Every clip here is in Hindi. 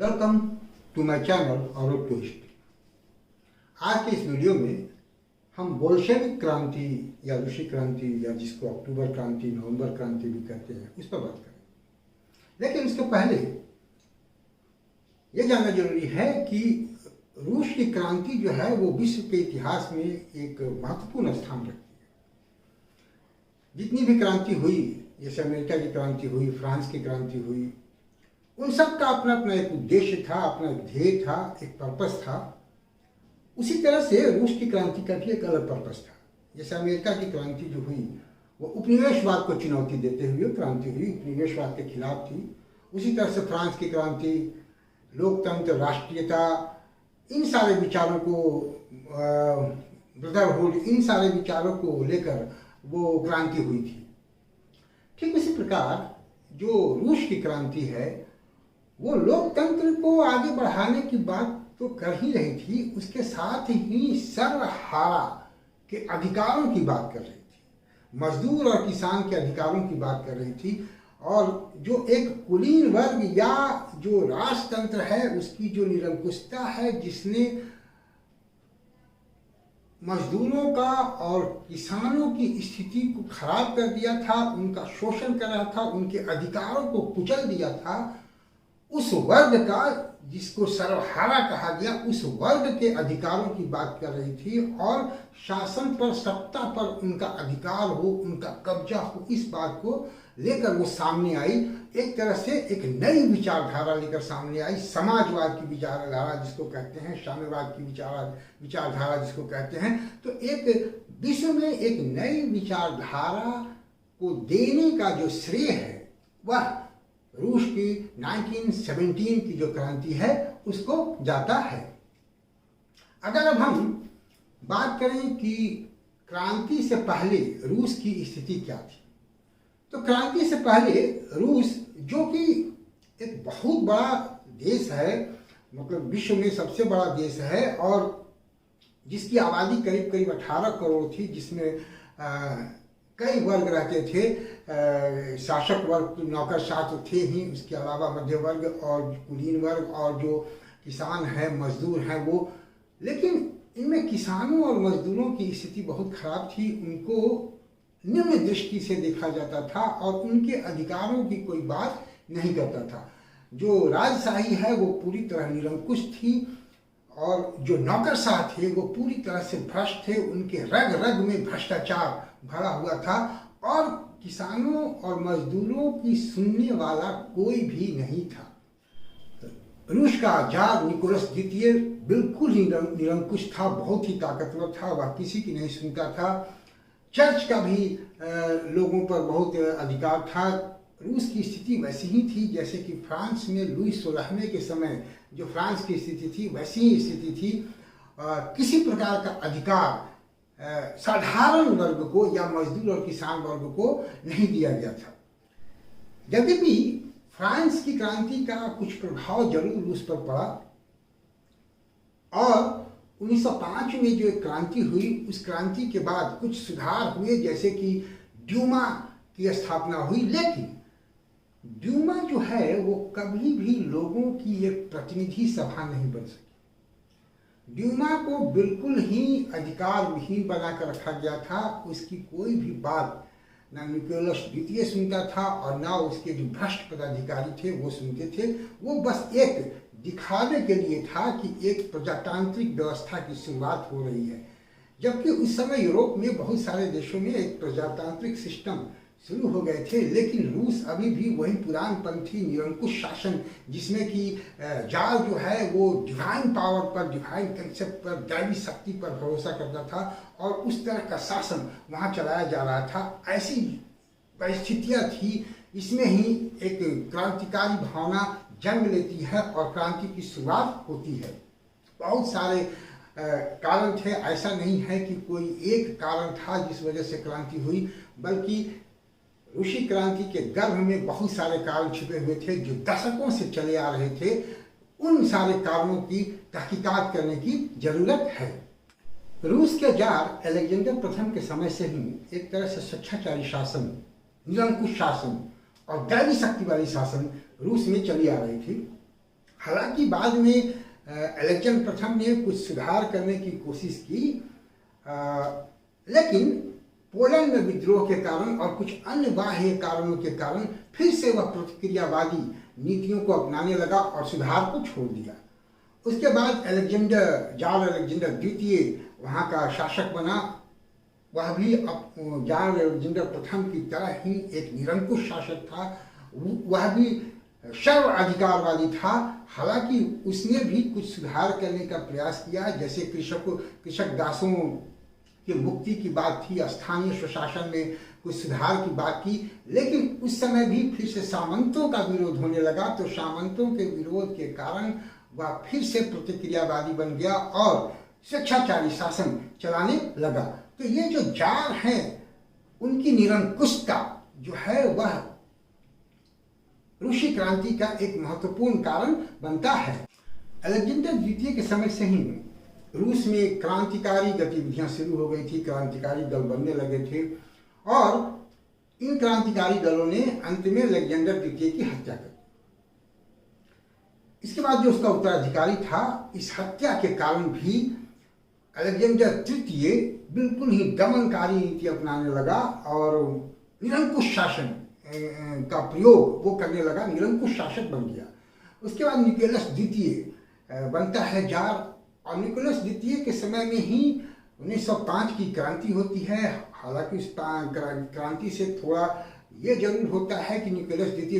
वेलकम टू माय चैनल और टू हिस्ट्री। आज के इस वीडियो में हम बोल्शेविक क्रांति या रूसी क्रांति या जिसको अक्टूबर क्रांति, नवंबर क्रांति भी कहते हैं, उस पर बात करेंगे। लेकिन उसके पहले यह जानना जरूरी है कि रूस की क्रांति जो है वो विश्व के इतिहास में एक महत्वपूर्ण स्थान रखती है। जितनी भी क्रांति हुई, जैसे अमेरिका की क्रांति हुई, फ्रांस की क्रांति हुई, उन सब का अपना अपना एक उद्देश्य था, अपना एक ध्येय था, एक पर्पस था। उसी तरह से रूस की क्रांति का भी एक अलग पर्पस था। जैसे अमेरिका की क्रांति जो हुई वो उपनिवेशवाद को चुनौती देते हुए क्रांति हुई, उपनिवेशवाद के खिलाफ थी। उसी तरह से फ्रांस की क्रांति लोकतंत्र, राष्ट्रीयता, इन सारे विचारों को, ब्रदरहुड, इन सारे विचारों को लेकर वो क्रांति हुई थी। ठीक उसी प्रकार जो रूस की क्रांति है वो लोकतंत्र को आगे बढ़ाने की बात तो कर ही रही थी, उसके साथ ही सर्वहारा के अधिकारों की बात कर रही थी, मजदूर और किसान के अधिकारों की बात कर रही थी। और जो एक कुलीन वर्ग या जो राजतंत्र है उसकी जो निरंकुशता है, जिसने मजदूरों का और किसानों की स्थिति को खराब कर दिया था, उनका शोषण कर रहा था, उनके अधिकारों को कुचल दिया था, उस वर्ग का, जिसको सर्वहारा कहा गया, उस वर्ग के अधिकारों की बात कर रही थी। और शासन पर, सत्ता पर उनका अधिकार हो, उनका कब्जा हो, इस बात को लेकर वो सामने आई। एक तरह से एक नई विचारधारा लेकर सामने आई, समाजवाद की विचारधारा जिसको कहते हैं, साम्यवाद की विचारधारा जिसको कहते हैं। तो एक विश्व में एक नई विचारधारा को देने का जो श्रेय है वह रूस की 1917 की जो क्रांति है उसको जाता है। अगर अब हम बात करें कि क्रांति से पहले रूस की स्थिति क्या थी, तो क्रांति से पहले रूस, जो कि एक बहुत बड़ा देश है, मतलब विश्व में सबसे बड़ा देश है, और जिसकी आबादी करीब करीब 18 करोड़ थी, जिसमें कई वर्ग रहते थे, शासक वर्ग, नौकरशाह तो थे ही, उसके अलावा मध्य वर्ग और कुलीन वर्ग और जो किसान हैं, मजदूर हैं वो। लेकिन इनमें किसानों और मजदूरों की स्थिति बहुत खराब थी, उनको निम्न दृष्टि से देखा जाता था और उनके अधिकारों की कोई बात नहीं करता था। जो राजशाही है वो पूरी तरह निरंकुश थी और जो नौकरशाह थे वो पूरी तरह से भ्रष्ट थे, उनके रग रग में भ्रष्टाचार भरा हुआ था और किसानों और मजदूरों की सुनने वाला कोई भी नहीं था। रूस का जार निकोलस द्वितीय बिल्कुल ही निरंकुश था, बहुत ही ताकतवर था, वह किसी की नहीं सुनता था। चर्च का भी लोगों पर बहुत अधिकार था। रूस की स्थिति वैसी ही थी जैसे कि फ्रांस में लुई 16वें के समय जो फ्रांस की स्थिति थी, वैसी ही स्थिति थी। किसी प्रकार का अधिकार साधारण वर्ग को या मजदूर और किसान वर्ग को नहीं दिया गया था। यद्यपि फ्रांस की क्रांति का कुछ प्रभाव जरूर रूस पर पड़ा और 1905 में जो एक क्रांति हुई, उस क्रांति के बाद कुछ सुधार हुए, जैसे कि ड्यूमा की स्थापना हुई। लेकिन ड्यूमा जो है वो कभी भी लोगों की एक प्रतिनिधि सभा नहीं बन सकी। ड्यूमा को बिल्कुल ही अधिकार विहीन बनाकर रखा गया था। उसकी कोई भी बात ना निकोलस द्वितीय सुनता था और ना उसके जो भ्रष्ट पदाधिकारी थे वो सुनते थे। वो बस एक दिखाने के लिए था कि एक प्रजातांत्रिक व्यवस्था की शुरुआत हो रही है, जबकि उस समय यूरोप में बहुत सारे देशों में एक प्रजातांत्रिक सिस्टम शुरू हो गए थे। लेकिन रूस अभी भी वही पुरानपंथी निरंकुश शासन, जिसमें कि जार जो है वो डिवाइन पावर पर, डिवाइन कंसेप्ट पर, दैवी शक्ति पर भरोसा करता था और उस तरह का शासन वहाँ चलाया जा रहा था। ऐसी परिस्थितियाँ थी, इसमें ही एक क्रांतिकारी भावना जन्म लेती है और क्रांति की शुरुआत होती है। बहुत सारे कारण थे, ऐसा नहीं है कि कोई एक कारण था जिस वजह से क्रांति हुई, बल्कि रूसी क्रांति के गर्भ में बहुत सारे कारण छिपे हुए थे जो दशकों से चले आ रहे थे। उन सारे कारणों की तहकीकात करने की जरूरत है। रूस के जार अलेक्जेंडर प्रथम के समय से ही एक तरह से स्वेच्छाचारी शासन, निरंकुश शासन और दैवी शक्ति वाली शासन रूस में चली आ रही थी। हालांकि बाद में अलेक्जेंडर प्रथम ने कुछ सुधार करने की कोशिश की, लेकिन पोलैंड में विद्रोह के कारण और कुछ अन्य बाह्य कारणों के कारण फिर से वह प्रतिक्रियावादी नीतियों को अपनाने लगा और सुधार को छोड़ दिया। उसके बाद जार्ज अलेक्जेंडर द्वितीय वहाँ का शासक बना। वह भी जार्ज अलेक्जेंडर प्रथम की तरह ही एक निरंकुश शासक था। वह भी सर्व अधिकारवादी था। हालांकि उसने भी कुछ सुधार करने का प्रयास किया, जैसे कृषक दासों की मुक्ति की बात थी, स्थानीय स्वशासन में कुछ सुधार की बात की। लेकिन उस समय भी फिर से सामंतों का विरोध होने लगा, तो सामंतों के विरोध के कारण वह फिर से प्रतिक्रियावादी बन गया और स्वेच्छाचारी शासन चलाने लगा। तो ये जो जार हैं उनकी निरंकुशता जो है वह रूसी क्रांति का एक महत्वपूर्ण कारण बनता है। अलेक्जेंडर द्वितीय के समय से ही रूस में क्रांतिकारी गतिविधियां शुरू हो गई थी, क्रांतिकारी दल बनने लगे थे और इन क्रांतिकारी दलों ने अंत में अलेक्जेंडर द्वितीय की हत्या कर दी। इसके बाद जो उसका उत्तराधिकारी था, इस हत्या के कारण भी अलेक्जेंडर तृतीय बिल्कुल ही दमनकारी नीति अपनाने लगा और निरंकुश शासन का प्रयोग वो करने लगा, निरंकुश शासक बन गया। उसके बाद निकोलस द्वितीय बनता है जार, और निकोलस द्वितीय के समय में ही 1905 की क्रांति होती है। हालांकि उस क्रांति से थोड़ा ये जरूर होता है कि निकोलस द्वितीय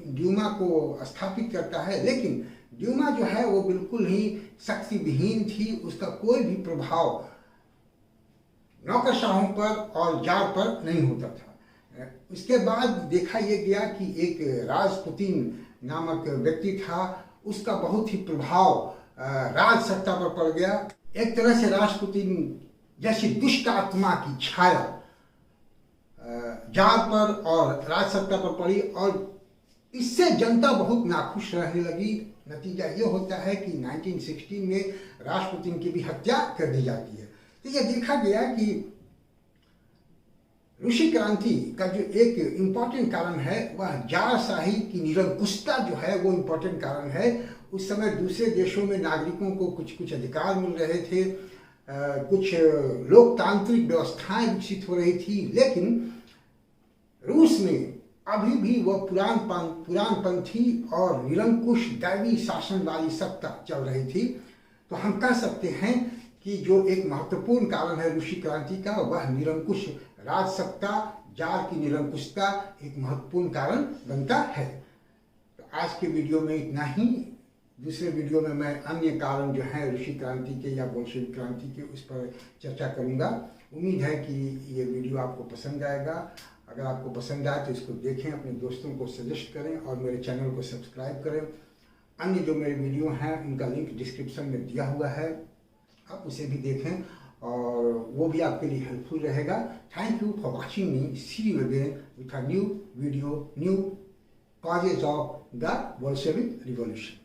ड्यूमा को स्थापित करता है, लेकिन ड्यूमा जो है वो बिल्कुल ही शक्ति विहीन थी। उसका कोई भी प्रभाव नौकरशाहों पर और जार पर नहीं होता था। उसके बाद देखा यह गया कि एक राजपुतिन नामक व्यक्ति था, उसका बहुत ही प्रभाव राज सत्ता पर पड़ गया। एक तरह से राजपुतिन जैसी दुष्ट आत्मा की छाया जार पर और राज सत्ता पर पड़ी और इससे जनता बहुत नाखुश रहने लगी। नतीजा ये होता है कि 1916 में राजपुतिन की भी हत्या कर दी जाती है। तो यह देखा गया कि रूसी क्रांति का जो एक इम्पोर्टेंट कारण है वह जारशाही की निरंकुशता जो है वो इम्पोर्टेंट कारण है। उस समय दूसरे देशों में नागरिकों को कुछ कुछ अधिकार मिल रहे थे, कुछ लोकतांत्रिक व्यवस्थाएं विकसित हो रही थी, लेकिन रूस में अभी भी वह पुरानपंथी और निरंकुश दैवी शासन वाली सत्ता चल रही थी। तो हम कह सकते हैं कि जो एक महत्वपूर्ण कारण है रूसी क्रांति का वह निरंकुश राज सत्ता, जार की निरंकुशता एक महत्वपूर्ण कारण बनता है। तो आज के वीडियो में इतना ही। दूसरे वीडियो में मैं अन्य कारण जो है रूसी क्रांति के या बोल्शेविक क्रांति के उस पर चर्चा करूंगा। उम्मीद है कि ये वीडियो आपको पसंद आएगा। अगर आपको पसंद आए तो इसको देखें, अपने दोस्तों को सजेस्ट करें और मेरे चैनल को सब्सक्राइब करें। अन्य जो मेरे वीडियो हैं उनका लिंक डिस्क्रिप्शन में दिया हुआ है, आप उसे भी देखें और वो भी आपके लिए हेल्पफुल रहेगा। Thank you for watching me. See you again with a new video, new causes of the Bolshevik revolution.